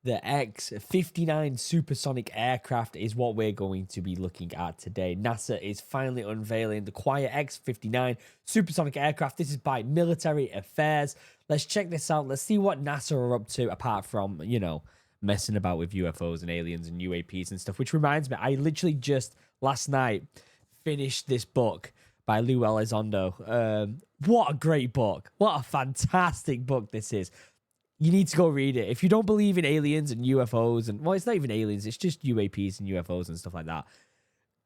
The X-59 supersonic aircraft is what we're going to be looking at today. NASA is finally unveiling the quiet X-59 supersonic aircraft. This is by Military Affairs. Let's check this out. Let's see what NASA are up to, apart from, you know, messing about with UFOs and aliens and UAPs and stuff. Which reminds me, I literally just last night finished this book by Lou Elizondo. What a great book. What a fantastic book this is. You need to go read it. If you don't believe in aliens and UFOs, and well, it's not even aliens, it's just UAPs and UFOs and stuff like that,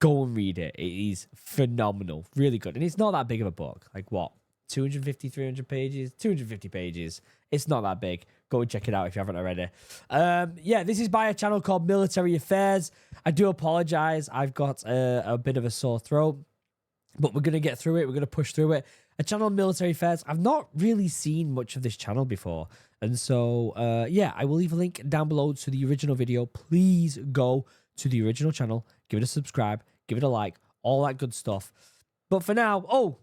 go and read it. It is phenomenal. Really good. And it's not that big of a book. Like what? 250, 300 pages? 250 pages. It's not that big. Go and check it out if you haven't already. Yeah, this is by a channel called Military Affairs. I do apologize. I've got a bit of a sore throat, but we're going to get through it. We're going to push through it. A channel, Military Affairs. I've not really seen much of this channel before. And so, yeah, I will leave a link down below to the original video. Please go to the original channel. Give it a subscribe. Give it a like. All that good stuff. But for now, oh,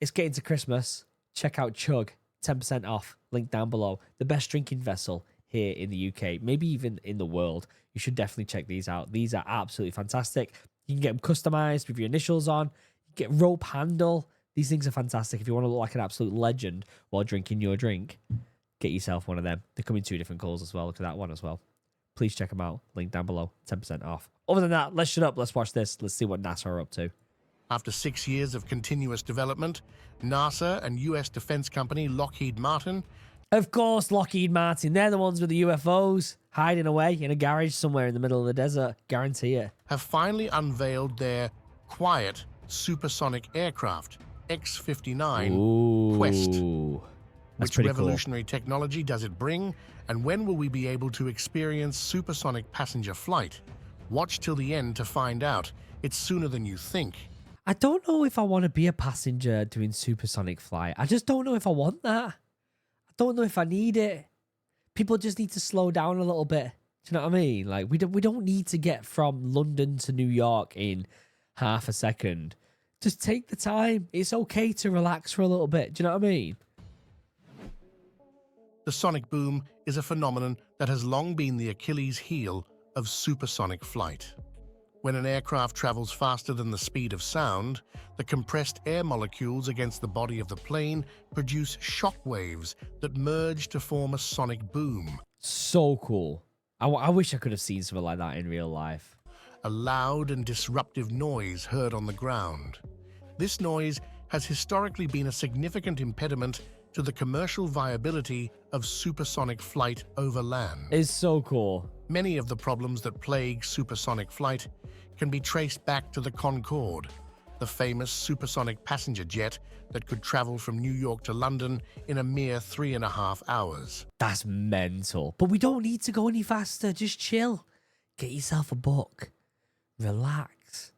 it's getting to Christmas. Check out Chug. 10% off. Link down below. The best drinking vessel here in the UK. Maybe even in the world. You should definitely check these out. These are absolutely fantastic. You can get them customized with your initials on. You get rope handle. These things are fantastic. If you want to look like an absolute legend while drinking your drink, get yourself one of them. They come in 2 different colours as well. Look at that one as well. Please check them out. Link down below. 10% off. Other than that, let's shut up. Let's watch this. Let's see what NASA are up to. After 6 years of continuous development, NASA and US defense company Lockheed Martin, Of course, Lockheed Martin. They're the ones with the UFOs hiding away in a garage somewhere in the middle of the desert. Guarantee it. have finally unveiled their quiet supersonic aircraft, X-59 QUESST. That's Which pretty revolutionary technology does it bring, and when will we be able to experience supersonic passenger flight? Watch till the end to find out. It's sooner than you think. I don't know if I want to be a passenger doing supersonic flight. I just don't know if I want that. I don't know if I need it. People just need to slow down a little bit. Do you know what I mean? Like we don't need to get from London to New York in half a second. Just take the time. It's okay to relax for a little bit. Do you know what I mean? The sonic boom is a phenomenon that has long been the Achilles heel of supersonic flight. When an aircraft travels faster than the speed of sound, the compressed air molecules against the body of the plane produce shock waves that merge to form a sonic boom. So cool. I wish I could have seen something like that in real life. A loud and disruptive noise heard on the ground. This noise has historically been a significant impediment to the commercial viability of supersonic flight over land. It's so cool. Many of the problems that plague supersonic flight can be traced back to the Concorde, the famous supersonic passenger jet that could travel from New York to London in a mere 3.5 hours. That's mental. But we don't need to go any faster. Just chill. Get yourself a book. Relax.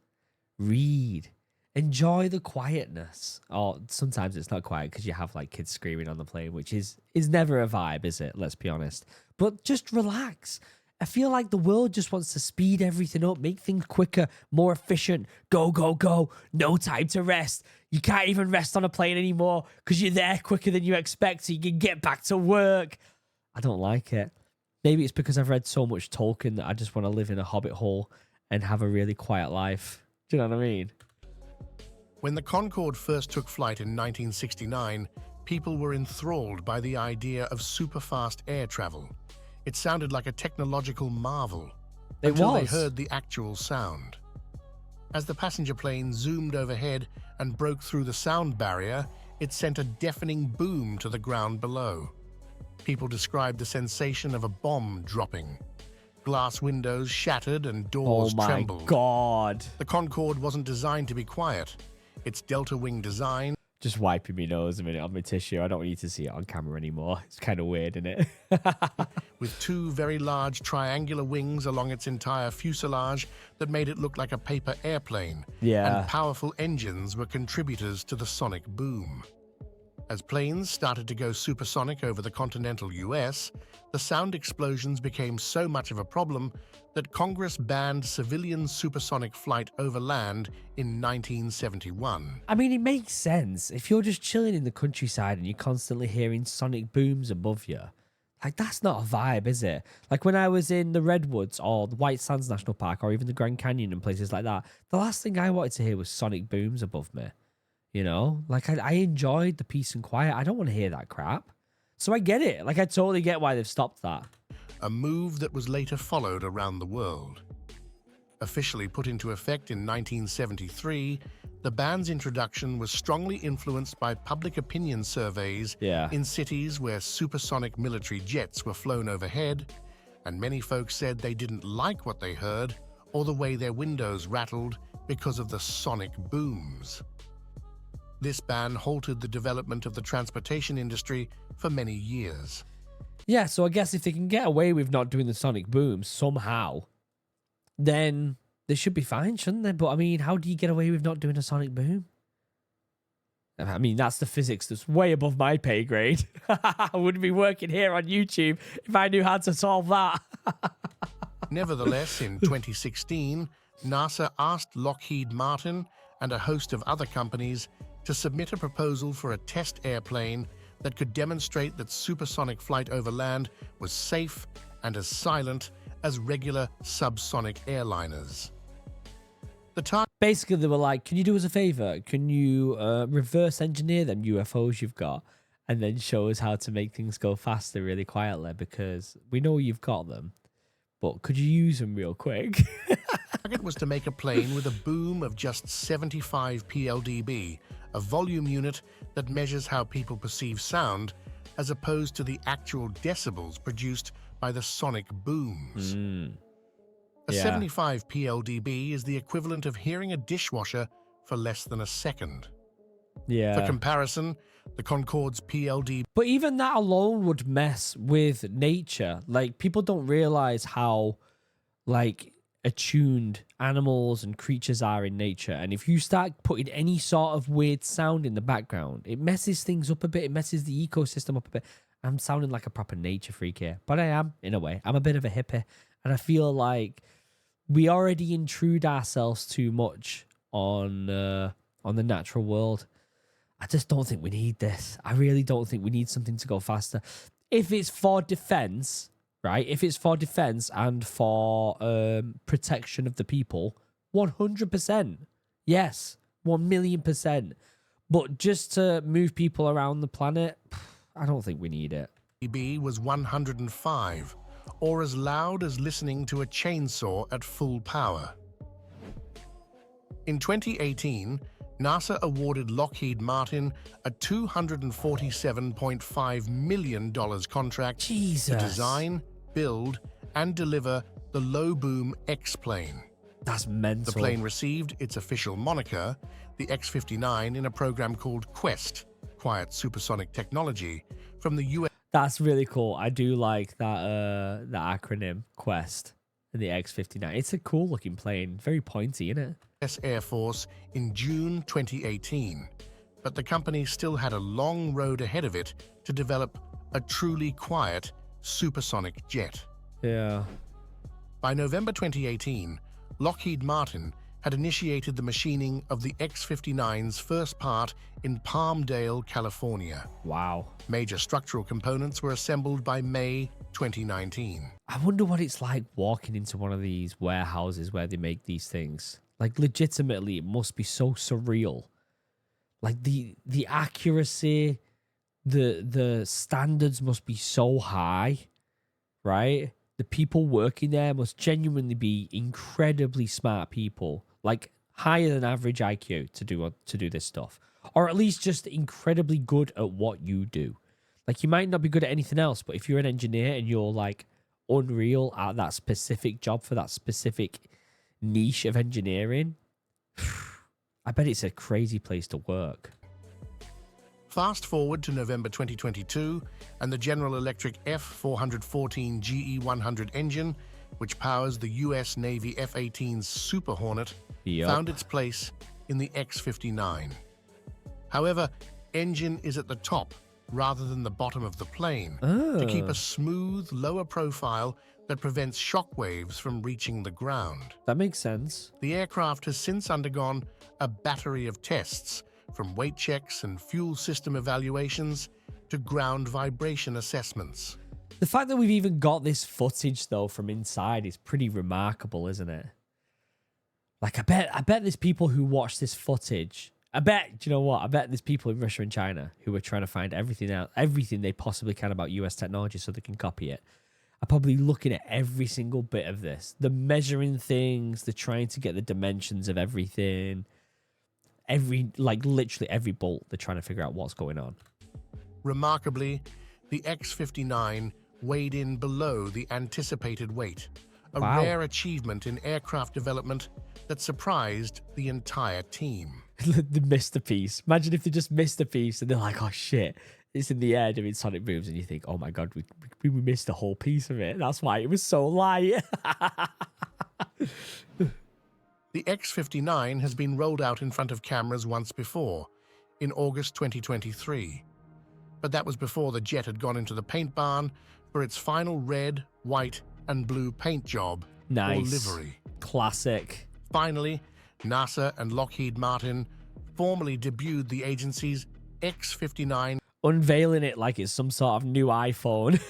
Read. Enjoy the quietness. Or sometimes it's not quiet because you have like kids screaming on the plane, which is never a vibe, is it? Let's be honest. But just relax. I feel like the world just wants to speed everything up, make things quicker, more efficient. Go, go, go. No time to rest. You can't even rest on a plane anymore because you're there quicker than you expect so you can get back to work. I don't like it. Maybe it's because I've read so much Tolkien that I just want to live in a hobbit hole and have a really quiet life. Do you know what I mean? When the Concorde first took flight in 1969, people were enthralled by the idea of superfast air travel. It sounded like a technological marvel until they heard the actual sound. As the passenger plane zoomed overhead and broke through the sound barrier, it sent a deafening boom to the ground below. People described the sensation of a bomb dropping. Glass windows shattered and doors trembled. Oh my God. The Concorde wasn't designed to be quiet. Its delta wing design... Just wiping my nose a minute on my tissue. I don't need to see it on camera anymore. It's kind of weird, isn't it? with 2 very large triangular wings along its entire fuselage that made it look like a paper airplane. Yeah. And powerful engines were contributors to the sonic boom. As planes started to go supersonic over the continental US, the sound explosions became so much of a problem that Congress banned civilian supersonic flight over land in 1971. I mean, it makes sense. If you're just chilling in the countryside and you're constantly hearing sonic booms above you, Like, that's not a vibe, is it? Like, when I was in the Redwoods or the White Sands National Park or even the Grand Canyon and places like that, the last thing I wanted to hear was sonic booms above me. You know? Like, I enjoyed the peace and quiet. I don't want to hear that crap. So I get it. Like, I totally get why they've stopped that. A move that was later followed around the world. Officially put into effect in 1973, the ban's introduction was strongly influenced by public opinion surveys in cities where supersonic military jets were flown overhead, and many folks said they didn't like what they heard or the way their windows rattled because of the sonic booms. This ban halted the development of the transportation industry for many years. Yeah, so I guess if they can get away with not doing the sonic booms somehow, then they should be fine, shouldn't they? But I mean, how do you get away with not doing a sonic boom? I mean, that's the physics that's way above my pay grade. I wouldn't be working here on YouTube if I knew how to solve that. Nevertheless, in 2016, NASA asked Lockheed Martin and a host of other companies to submit a proposal for a test airplane that could demonstrate that supersonic flight over land was safe and as silent as regular subsonic airliners. Basically, they were like, can you do us a favor? Can you reverse engineer them UFOs you've got and then show us how to make things go faster really quietly? Because we know you've got them, but could you use them real quick? The target was to make a plane with a boom of just 75 PLDB, a volume unit that measures how people perceive sound, as opposed to the actual decibels produced by the sonic booms. A 75 PLDB is the equivalent of hearing a dishwasher for less than a second. For comparison, the Concorde's PLDB... But even that alone would mess with nature. Like, people don't realize how, like, attuned animals and creatures are in nature. And if you start putting any sort of weird sound in the background, it messes things up a bit. It messes the ecosystem up a bit. I'm sounding like a proper nature freak here, but I am, in a way. I'm a bit of a hippie, and I feel like we already intrude ourselves too much on the natural world. I just don't think we need this. I really don't think we need something to go faster. If it's for defense, right? If it's for defense and for protection of the people, 100%. Yes, 1,000,000%. But just to move people around the planet, I don't think we need it. PLDB was 105, or as loud as listening to a chainsaw at full power. In 2018, NASA awarded Lockheed Martin a $247.5 million contract to design, build, and deliver the low-boom X-plane. That's mental. The plane received its official moniker, the X-59, in a program called QUESST, Quiet Supersonic Technology, from the US. That's really cool. I do like that acronym, QUESST, and the X-59. It's a cool looking plane. Very pointy, isn't it? Air Force in June 2018, but the company still had a long road ahead of it to develop a truly quiet supersonic jet. Yeah. By November 2018, Lockheed Martin had initiated the machining of the X-59's first part in Palmdale, California. Wow. Major structural components were assembled by May 2019. I wonder what it's like walking into one of these warehouses where they make these things. Like, legitimately, it must be so surreal. Like, the accuracy, the standards must be so high, right? The people working there must genuinely be incredibly smart people, like higher than average IQ to do this stuff, or at least just incredibly good at what you do. Like, you might not be good at anything else, but if you're an engineer and you're like unreal at that specific job for that specific niche of engineering, I bet it's a crazy place to work. Fast forward to November 2022, and the General Electric F414 GE100 engine, which powers the US Navy F-18's Super Hornet, found its place in the X-59. However, engine is at the top rather than the bottom of the plane to keep a smooth, lower profile that prevents shock waves from reaching the ground. That makes sense. The aircraft has since undergone a battery of tests, from weight checks and fuel system evaluations to ground vibration assessments. The fact that we've even got this footage, though, from inside is pretty remarkable, isn't it? Like, I bet there's people who watch this footage. I bet, do you know what? I bet there's people in Russia and China who are trying to find everything they possibly can about US technology so they can copy it. Are probably looking at every single bit of this. They're measuring things. They're trying to get the dimensions of everything. Literally every bolt. They're trying to figure out what's going on. Remarkably, the X-59 weighed in below the anticipated weight, a rare achievement in aircraft development that surprised the entire team. They missed a piece. Imagine if they just missed a piece and they're like, oh shit, it's in the air doing sonic booms, and you think, oh my god, we missed a whole piece of it. That's why it was so light. The X-59 has been rolled out in front of cameras once before, in August 2023. But that was before the jet had gone into the paint barn for its final red, white, and blue paint job or livery. Classic. Finally, NASA and Lockheed Martin formally debuted the agency's X-59 unveiling it like it's some sort of new iPhone.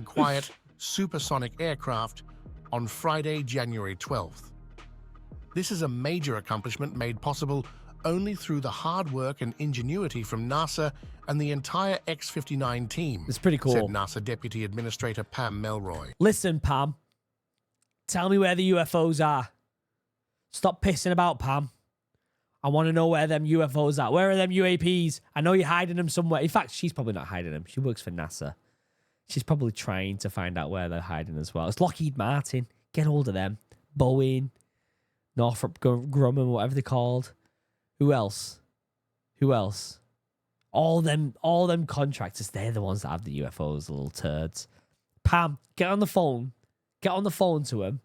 quiet supersonic aircraft on Friday, January 12th. This is a major accomplishment made possible only through the hard work and ingenuity from NASA and the entire X-59 team. It's pretty cool, said NASA Deputy Administrator Pam Melroy. Listen, Pam, tell me where the UFOs are. Stop pissing about, Pam. I want to know where them UFOs are. Where are them UAPs? I know you're hiding them somewhere. In fact, she's probably not hiding them. She works for NASA. She's probably trying to find out where they're hiding as well. It's Lockheed Martin. Get hold of them. Boeing, Northrop Grumman, whatever they're called. Who else? All them contractors, they're the ones that have the UFOs, the little turds. Pam, get on the phone. Get on the phone to them,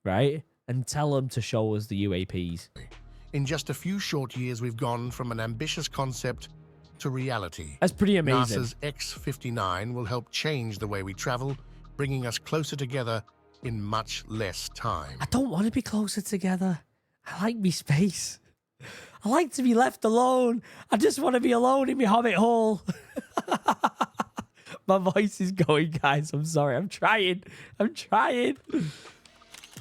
right? And tell them to show us the UAPs. In just a few short years, we've gone from an ambitious concept to reality. That's pretty amazing. NASA's X-59 will help change the way we travel, bringing us closer together in much less time. I don't want to be closer together. I like me space. I like to be left alone. I just want to be alone in my hobbit hole. My voice is going, guys. I'm sorry. I'm trying.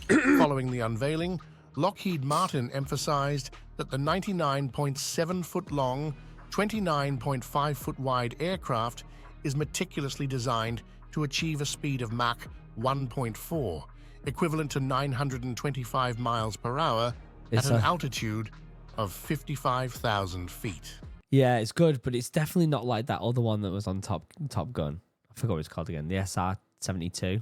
Following the unveiling, Lockheed Martin emphasized that the 99.7-foot-long, 29.5-foot-wide aircraft is meticulously designed to achieve a speed of Mach 1.4, equivalent to 925 miles per hour at an altitude of 55,000 feet. Yeah, it's good, but it's definitely not like that other one that was on Top Gun. I forgot what it's called again. The SR-72.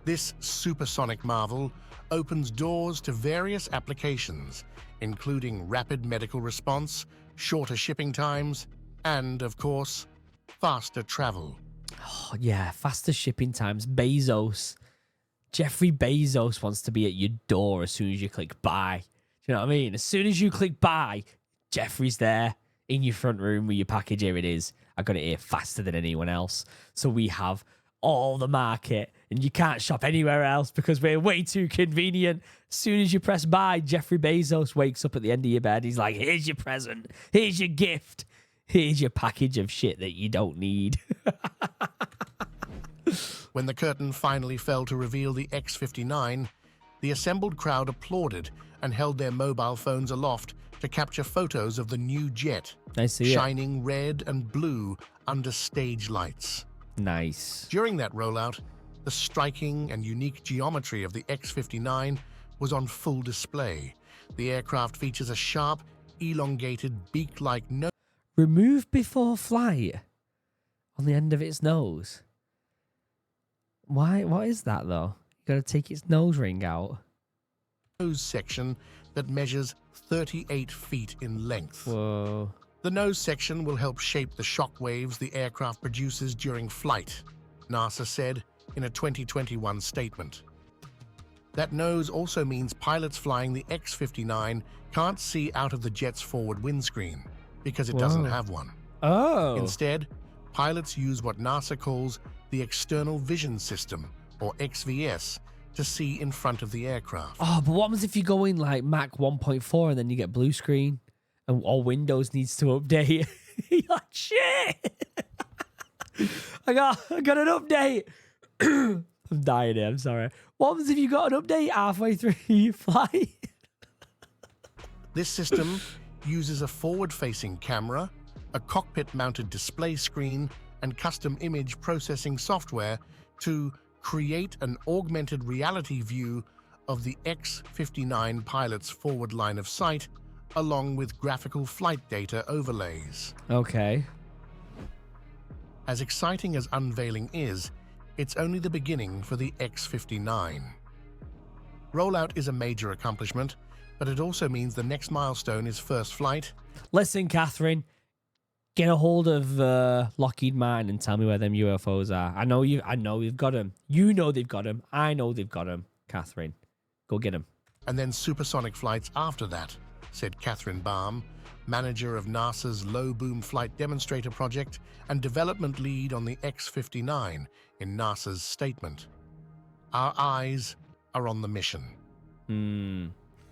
This supersonic marvel opens doors to various applications, including rapid medical response, shorter shipping times, and, of course, faster travel. Oh, yeah, faster shipping times. Jeffrey Bezos wants to be at your door as soon as you click buy. Do you know what I mean? As soon as you click buy, Jeffrey's there in your front room with your package. Here it is. I got it here faster than anyone else. So we have all the market, and you can't shop anywhere else because we're way too convenient. As soon as you press buy, Jeffrey Bezos wakes up at the end of your bed. He's like, here's your present. Here's your gift. Here's your package of shit that you don't need. When the curtain finally fell to reveal the X-59, the assembled crowd applauded and held their mobile phones aloft to capture photos of the new jet, shining red and blue under stage lights. Nice. During that rollout, the striking and unique geometry of the X-59 was on full display. The aircraft features a sharp, elongated, beak-like nose. Remove before flight on the end of its nose. Why? What is that, though? You got to take its nose ring out. Nose section that measures 38 feet in length. Whoa. The nose section will help shape the shock waves the aircraft produces during flight, NASA said in a 2021 statement. That nose also means pilots flying the X-59 can't see out of the jet's forward windscreen because it doesn't have one. Oh. Instead, pilots use what NASA calls the External Vision System, or XVS, to see in front of the aircraft. Oh, but what happens if you go in like Mach 1.4 and then you get blue screen and all Windows needs to update? You're like, shit. I got an update. I'm dying here. I'm sorry. What happens if you got an update halfway through your flight? This system uses a forward-facing camera, a cockpit-mounted display screen, and custom image processing software to create an augmented reality view of the X-59 pilot's forward line of sight, along with graphical flight data overlays. Okay. As exciting as unveiling is, it's only the beginning for the X-59. Rollout is a major accomplishment, but it also means the next milestone is first flight. Listen, Catherine, get a hold of Lockheed Martin and tell me where them UFOs are. I know you've got them. You know they've got them. I know they've got them. Catherine, go get them. And then supersonic flights after that, said Catherine Baum, manager of NASA's low-boom flight demonstrator project and development lead on the X-59 in NASA's statement. Our eyes are on the mission.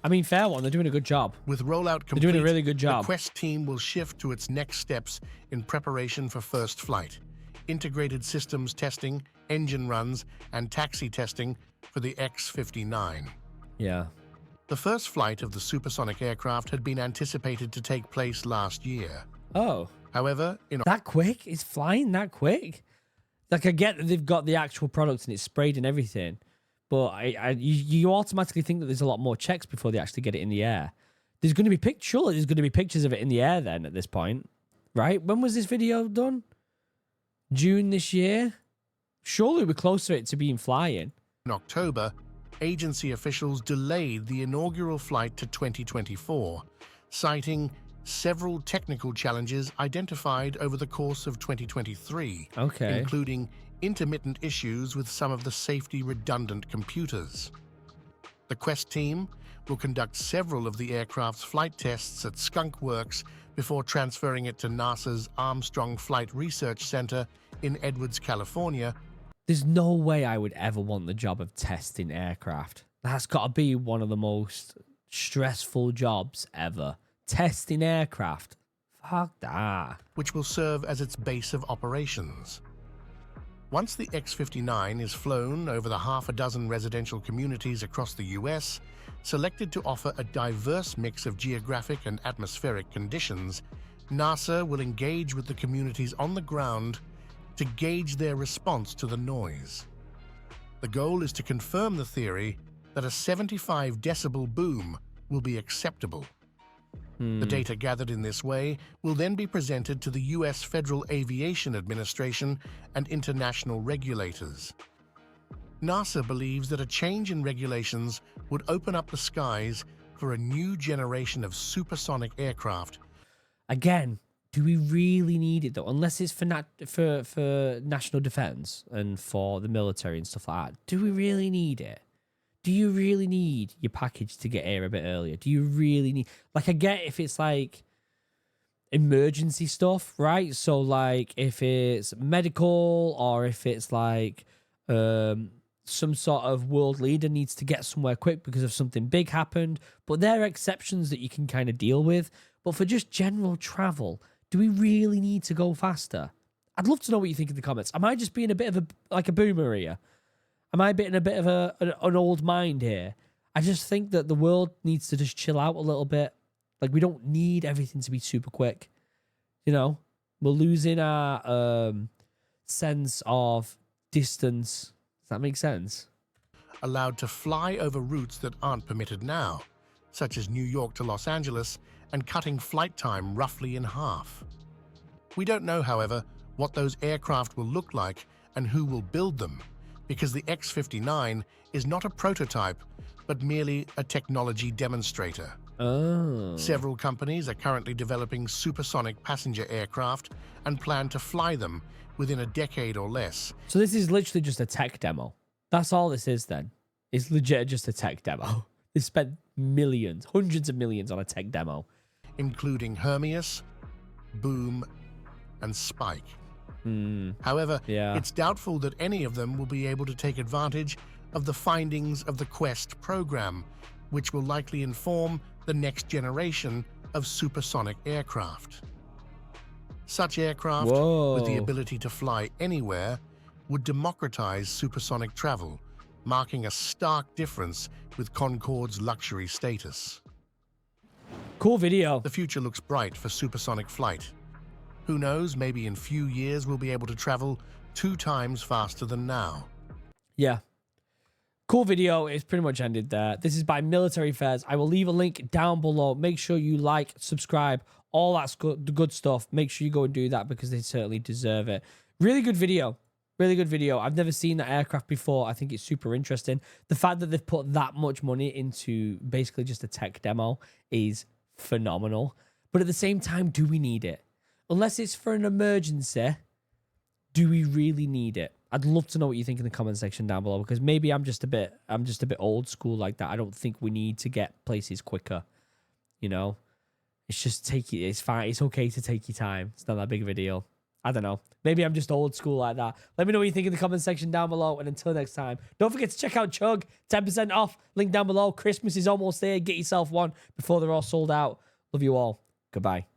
I mean, fair one. They're doing a good job. With rollout complete, they're doing a really good job. The QUESST team will shift to its next steps in preparation for first flight. Integrated systems testing, engine runs, and taxi testing for the X-59. Yeah. The first flight of the supersonic aircraft had been anticipated to take place last year. Oh. However, that quick? It's flying that quick? Like, I get that they've got the actual product and it's sprayed and everything, but you automatically think that there's a lot more checks before they actually get it in the air. There's going to be surely there's going to be pictures of it in the air then at this point, right? When was this video done? June this year? Surely we're closer to it to being flying. In October, agency officials delayed the inaugural flight to 2024, citing several technical challenges identified over the course of 2023, including intermittent issues with some of the safety redundant computers. The QUESST team will conduct several of the aircraft's flight tests at Skunk Works before transferring it to NASA's Armstrong Flight Research Center in Edwards, California. There's no way I would ever want the job of testing aircraft. That's got to be one of the most stressful jobs ever. Testing aircraft. Fuck that. Which will serve as its base of operations. Once the X-59 is flown over the half a dozen residential communities across the US, selected to offer a diverse mix of geographic and atmospheric conditions, NASA will engage with the communities on the ground to gauge their response to the noise. The goal is to confirm the theory that a 75 decibel boom will be acceptable. The data gathered in this way will then be presented to the U.S. Federal Aviation Administration and international regulators. NASA believes that a change in regulations would open up the skies for a new generation of supersonic aircraft. Again, do we really need it though? Unless it's for national defense and for the military and stuff like that. Do we really need it? Do you really need your package to get here a bit earlier? Do you really need... Like, I get if it's, like, emergency stuff, right? So, like, if it's medical or if it's, like, some sort of world leader needs to get somewhere quick because of something big happened. But there are exceptions that you can kind of deal with. But for just general travel, do we really need to go faster? I'd love to know what you think in the comments. Am I just being a bit of a boomer here? Am I being a bit of an old mind here? I just think that the world needs to just chill out a little bit. Like, we don't need everything to be super quick. You know, we're losing our sense of distance. Does that make sense? Allowed to fly over routes that aren't permitted now, such as New York to Los Angeles, and cutting flight time roughly in half. We don't know, however, what those aircraft will look like and who will build them, because the X-59 is not a prototype, but merely a technology demonstrator. Oh. Several companies are currently developing supersonic passenger aircraft and plan to fly them within a decade or less. So this is literally just a tech demo. That's all this is then. It's legit just a tech demo. They spent millions, hundreds of millions on a tech demo. Including Hermeus, Boom, and Spike. However, it's doubtful that any of them will be able to take advantage of the findings of the QUESST program, which will likely inform the next generation of supersonic aircraft. Such aircraft, with the ability to fly anywhere, would democratize supersonic travel, marking a stark difference with Concorde's luxury status. Cool video. The future looks bright for supersonic flight. Who knows, maybe in few years we'll be able to travel 2 times faster than now. Yeah. Cool video. It's pretty much ended there. This is by Military Affairs. I will leave a link down below. Make sure you like, subscribe, all that's good, the good stuff. Make sure you go and do that because they certainly deserve it. Really good video. Really good video. I've never seen that aircraft before. I think it's super interesting. The fact that they've put that much money into basically just a tech demo is phenomenal. But at the same time, do we need it? Unless it's for an emergency, do we really need it? I'd love to know what you think in the comment section down below because maybe I'm just a bit old school like that. I don't think we need to get places quicker. You know? It's just it's fine. It's okay to take your time. It's not that big of a deal. I don't know. Maybe I'm just old school like that. Let me know what you think in the comment section down below. And until next time, don't forget to check out Chug. 10% off. Link down below. Christmas is almost here. Get yourself one before they're all sold out. Love you all. Goodbye.